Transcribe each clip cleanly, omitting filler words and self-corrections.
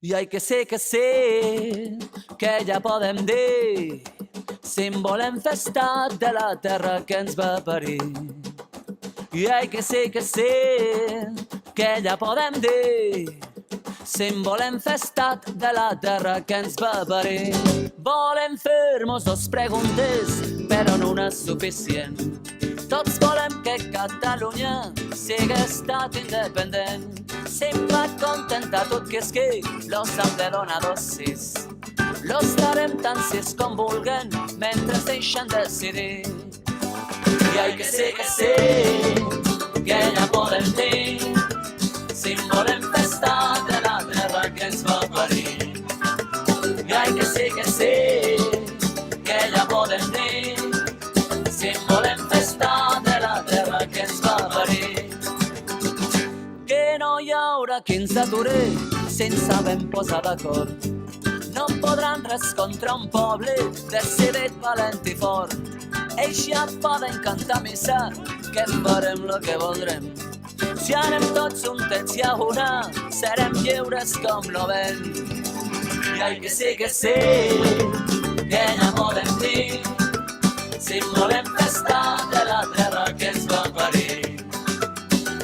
I ai que sé, que ja podem dir, símbol infestat de la terra que ens va parir. I ai que sé, que ja podem dir, símbol infestat de la terra que ens va parir. Volem fer-nos dos preguntes, però no una suficient. Tots volem que Catalunya sigui estat independent. Sempre contenta tot que és que los hem de donar dosis. Los darem tan sis com vulguen mentre es deixen decidir. I ai que sé, que ja podem dir, símbol infestat de la terra que ens va parir. I ai que sé, que ja podem dir, símbol infestat de la terra que ens va parir. Que no hi haurà qui ens aturi si ens sabem posar d'acord. No podran res contra un poble decidit, valent i fort. Ells ja poden cantar missa, que farem lo que voldrem. Si anem tots juntets i a una, serem lliures com lo vent. I ai que sí, que ja podem dir, símbol infestat de la terra que ens va parir.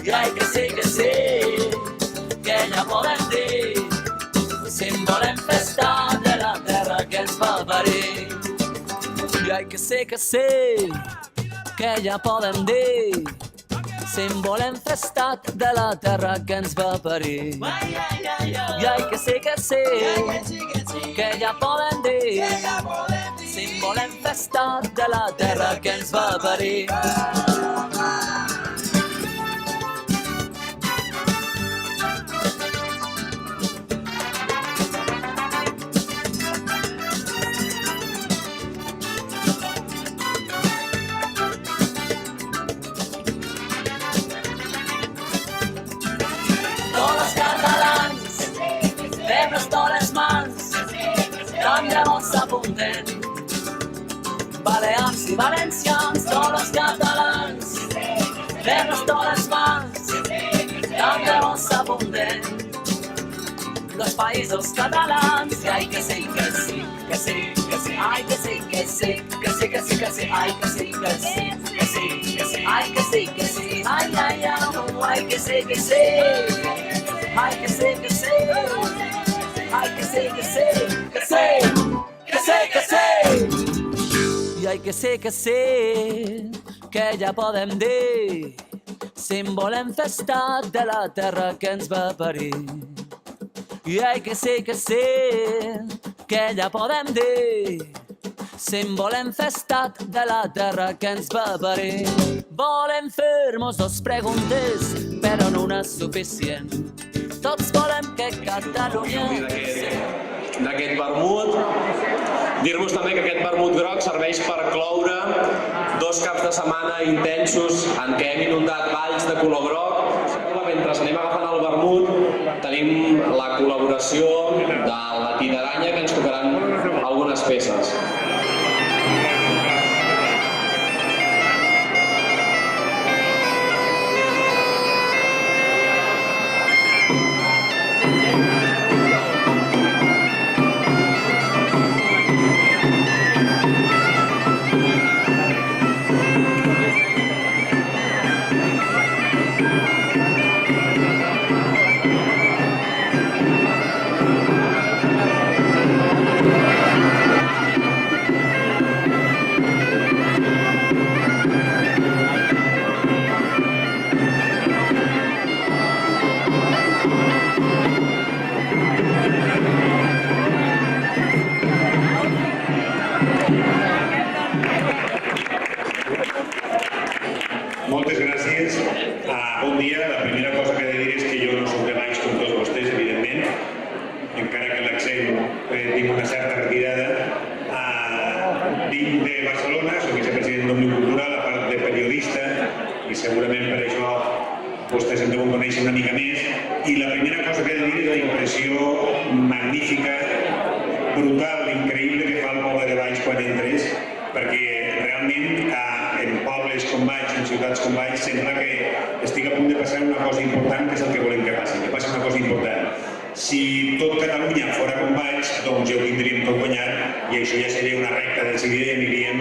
I ai que sí, que ja podem dir, símbol infestat de la terra que ens va parir. I ai que sí, que ja podem dir, símbol infestat de la terra que ens va parir. I ai que sí, que ja podem dir, símbol infestat de la terra que ens va parir. Canviamos apunten, balears i valencians, tots els catalans, fem-nos tots les mans, canviamos apunten, los països catalans. I ai que sí, ai que sí, ai que sí, ai que sí, ai que sí, ai que sí, ai que sí, ai, ai, ai que sí, ai que sí, ai que sí, I ai que sí, que ja podem dir, símbol infestat de la terra que ens va parir. I ai que sí, que ja podem dir, símbol infestat de la terra que ens va parir. Volem fer-nos dos preguntes, però no una suficient. Tots volem que Catalunya... D'aquest vermut. Dir-vos també que aquest vermut groc serveix per cloure 2 caps de setmana intensos en què hem inundat valls de color groc. Mentre anem agafant el vermut, tenim la col·laboració de la Tineranya, que ens tocaran algunes peces. Moltes gràcies. Bon dia. La primera cosa que he de dir és que jo no soc de baix com tots vostès, evidentment, encara que l'accent tinc una certa retirada. Vinc de Barcelona, soc vicepresident d'Òmnium Cultural, a part de periodista, i segurament per això vostès em deuen conèixer una mica més. I la primera cosa que he de dir és la impressió magnífica, brutal, increïble que fa el poble de Baix quan entres, perquè realment en pobles com Baix, en ciutats com Baix, sembla que estic a punt de passar una cosa important, que és el que volem que passi una cosa important. si tot Catalunya fora com Valls, doncs ja ho tindríem tot guanyat i això ja seria una recta decidida i aniríem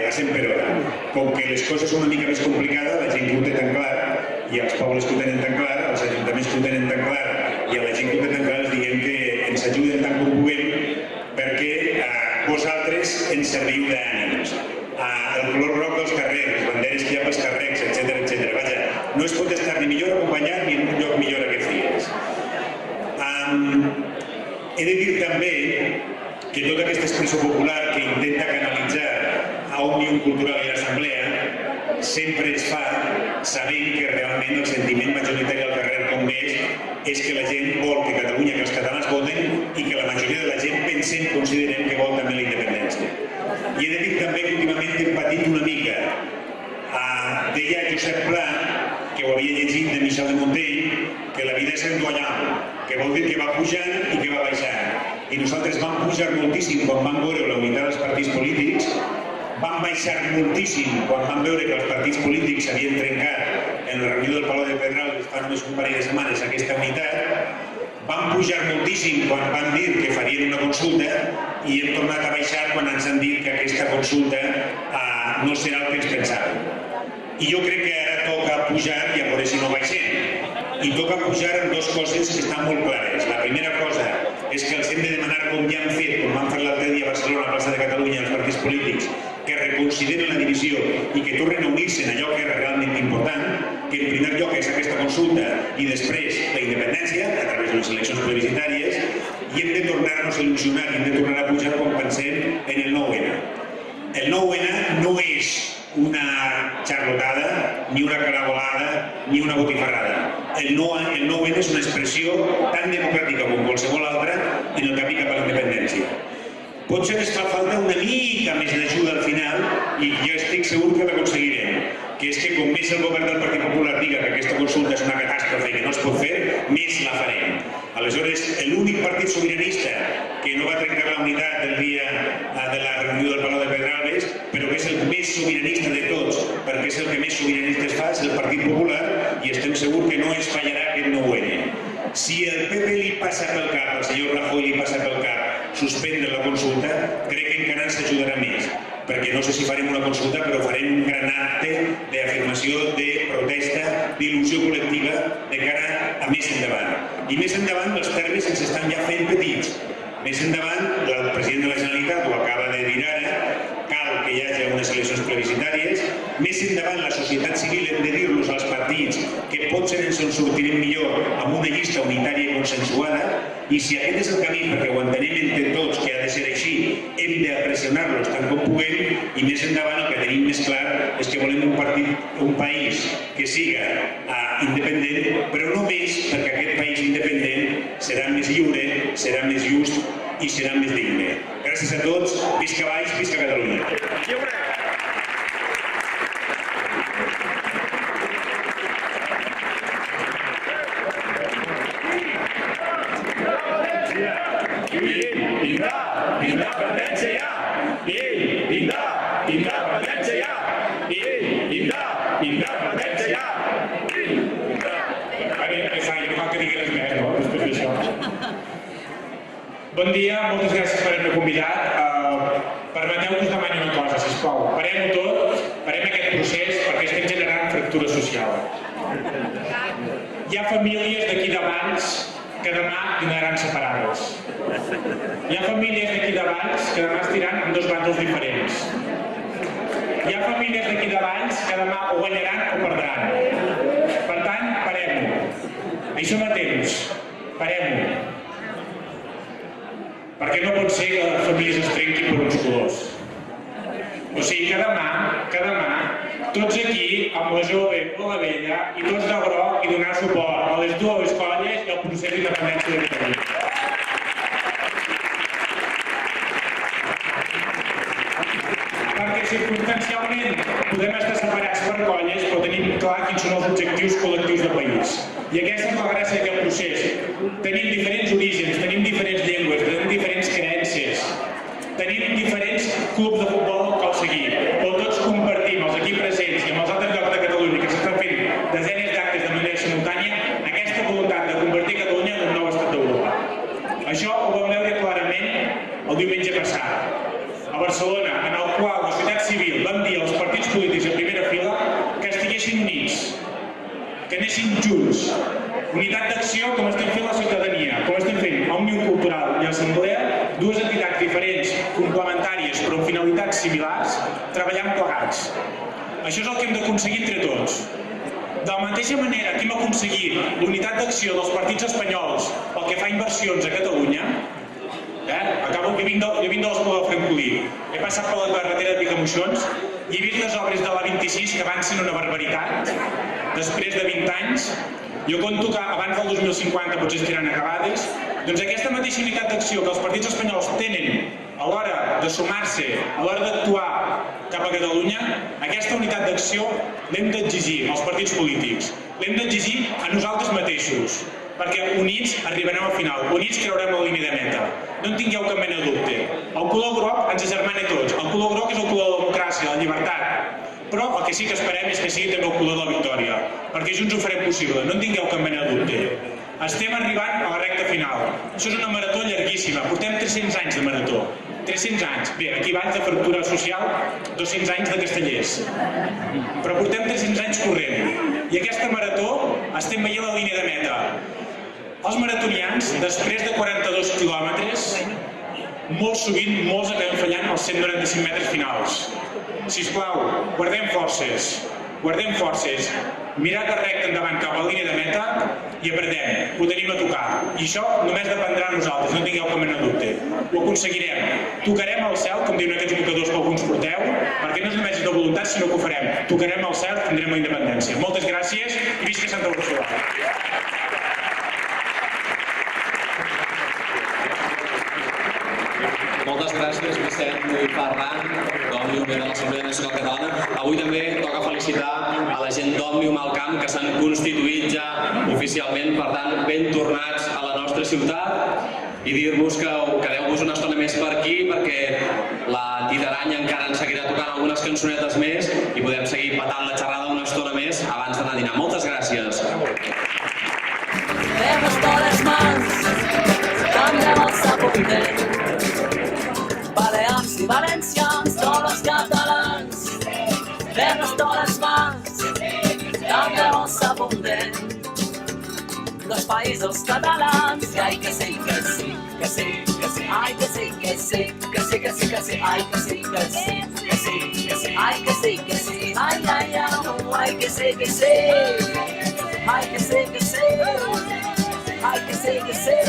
a 100 per hora. Com que les coses són una mica més complicades, la gent que ho té tan clar i els pobles que ho tenen tan clar, els ajuntaments que ho tenen tan clar i a la gent que ho té tan clar els diguem que ens ajuden tant com puguem perquè vosaltres ens serviu d'ànims. El color groc dels carrers, les banderes que hi ha pels carrers, etc. Vaja, no es pot estar ni millor acompanyat ni en un lloc millor aquests dies. He de dir també que tota aquesta expressió popular que intenta canalitzar a Òmnium Cultural i l'Assemblea sempre es fa sabent que realment el sentiment majoritari al carrer com és que la gent vol que Catalunya, que els catalans voten i que la majoria de la gent pensem, considerem que vol també la independència. I he de dir també que últimament he patit una mica. Deia Josep Pla, que ho havia llegit de Michel de Montaigne, que la vida és endoyant, que vol dir que va pujant i que va baixant. I nosaltres vam pujar moltíssim quan vam veure la unitat dels partits polítics, vam baixar moltíssim quan vam veure que els partits polítics s'havien trencat en la reunió del Palau de Pedralbes fa només un parell de setmanes aquesta unitat, vam pujar moltíssim quan van dir que farien una consulta i hem tornat a baixar quan ens han dit que aquesta consulta no serà el que ens pensàvem. I jo crec que ara toca pujar i a veure si no baixem. I toca pujar en dues coses que estan molt clares. La primera cosa és que els hem de demanar, com ja han fet, com van fer l'altre dia a Barcelona, a la plaça de Catalunya, els partits polítics, que reconsideren la divisió i que tornen a unir-se en allò que és realment important, que en primer lloc és aquesta consulta i després la independència, a través de les eleccions plebiscitàries, i hem de tornar-nos a il·lusionar i hem de tornar a pujar quan pensem en el 9-N. El 9-N no és una xarlotada, ni una carabolada, ni una botifarrada. El 9-N és una expressió tan democràtica com qualsevol altra en el camí cap a la independència. Potser ens fa falta una mica més d'ajuda al final i jo estic segur que l'aconseguirem, que és que com més el govern del Partit Popular diga que aquesta consulta és una catàstrofe i que no es pot fer, més la farem. Aleshores, l'únic partit sobiranista que no va trencar la unitat el dia de la reunió del Palau de Pedralbes, però que és el més sobiranista de tots, perquè és el que més sobiranista es fa, és el Partit Popular, i estem segurs que no es fallarà aquest 9-N. Si el PP li passa pel cap, al senyor Rajoy li passa pel cap, suspendre la consulta, crec que encara ens ajudarà més, perquè no sé si farem una consulta, però farem un gran acte d'afirmació, de protesta, d'il·lusió col·lectiva de cara a més endavant. I més endavant els termes ens estan ja fent petits. Més endavant, el president de la Generalitat ho acaba de dir ara, cal que hi hagi unes eleccions plebiscitàries. Més endavant, la societat civil hem de dir-los als partits que potser ens en sortirem millor amb una llista unitària i consensuada, i si aquest és el camí, perquè ho entenem entre tots que ha de ser així, hem de pressionar-los tant com puguem, i més endavant el que tenim més clar és que volem un país que siga independent, però només perquè aquest país independent serà més lliure, serà més just i serà més digne. Gràcies a tots, visca Valls, visca Catalunya. Bon dia, moltes gràcies per haver-me convidat. Permeteu que us demani una cosa, sisplau. Parem-ho tot, parem aquest procés, perquè estem generant fractura social. Hi ha famílies d'aquí de Valls que demà dinaran separades. Hi ha famílies d'aquí de Valls que demà estiran en dos bàndols diferents. Hi ha famílies d'aquí de Valls que demà o guanyaran o perdran. Per tant, parem-ho. Hi som a temps. Parem-ho. Perquè no pot ser que les famílies es trenquin per uns colors. O sigui que demà, tots aquí, amb la jove o la vella, i tots de groc, i donar suport a les dues colles i al procés d'independència de Catalunya. Perquè circumstancialment podem estar separats per colles, però tenim clar quins són els objectius col·lectius del país. I aquesta és la gràcia d'aquest procés. Tenim diferents orígens, tenim diferents llengües, tenim diferents creences, tenim diferents clubs de futbol al qual seguir, però tots compartim, els aquí presents i amb els altres llocs de Catalunya que s'estan fent desenes d'actes de manera simultània, aquesta voluntat de convertir Catalunya en un nou estat passat a Barcelona, en el qual la societat civil vam dir als partits polítics a primera fila que estiguessin units, que anessin junts. Unitat d'acció com estem fent la ciutadania, com estem fent Òmnium Cultural i Assemblea, dues entitats diferents, complementàries però amb finalitats similars, treballant plegats. Això és el que hem d'aconseguir entre tots. De la mateixa manera que hem aconseguit l'unitat d'acció dels partits espanyols pel que fa a inversions a Catalunya, acabo, jo vinc de l'Escola del Francolí, he passat per la carretera de Picamoixons i he vist les obres de l'A26 que avancen una barbaritat. Després de 20 anys, jo conto que abans del 2050 potser estaran acabades, doncs aquesta mateixa unitat d'acció que els partits espanyols tenen a l'hora de sumar-se, a l'hora d'actuar cap a Catalunya, aquesta unitat d'acció l'hem d'exigir als partits polítics, l'hem d'exigir a nosaltres mateixos, perquè units arribarem al final, units creurem la línia de meta. No en tingueu cap mena de dubte. El color groc ens agermana a tots, el color groc és el color de la democràcia, de la llibertat, però el que sí que esperem és que sigui també el color de la victòria, perquè junts ho farem possible, no en tingueu cap mena de dubte. Estem arribant a la recta final. Això és una marató llarguíssima, portem 300 anys de marató. 300 anys. Bé, aquí abans de fractura social, 200 anys de castellers. Però portem 300 anys corrent. I aquesta marató estem veient la línia de meta. Els maratonians, després de 42 quilòmetres, molt sovint, molts acabem fallant els 195 metres finals. Sisplau, guardem forces. Guardem forces, mirar de recte endavant cap a la línia de meta i apretem, ho tenim a tocar. I això només dependrà de nosaltres, no tingueu cap mena de dubte. Ho aconseguirem. Tocarem el cel, com diuen aquests mocadors que alguns porteu, perquè no és només de voluntat, sinó que ho farem. Tocarem el cel, tindrem la independència. Moltes gràcies i visca Santa Úrsula. Moltes gràcies, Vicent i Ferran, d'Òmnium i de l'Assemblea Nacional Catalana. Avui també toca felicitar a la gent d'Òmnium al camp que s'han constituït ja oficialment, per tant, ben tornats a la nostra ciutat i dir-vos que quedeu-vos una estona més per aquí perquè la Titaranya encara ens seguirà tocant algunes cançonetes més i podem seguir patant la xerrada una estona més abans d'anar a dinar. Moltes gràcies. Fem les mans, canviem el sapoter. Balears y valencians, todos los catalans, vernos todas las mans, cantemos abundant. Los països catalans, que hay que sí, que sí, que sí, que sí, ay que sí, que sí, que sí, que sí, que sí, ay que sí, que sí, que sí, que sí, ay que sí, que sí, ay, ay, ay que sí, que sí, ay que sí, que sí, ay que sí, que sí.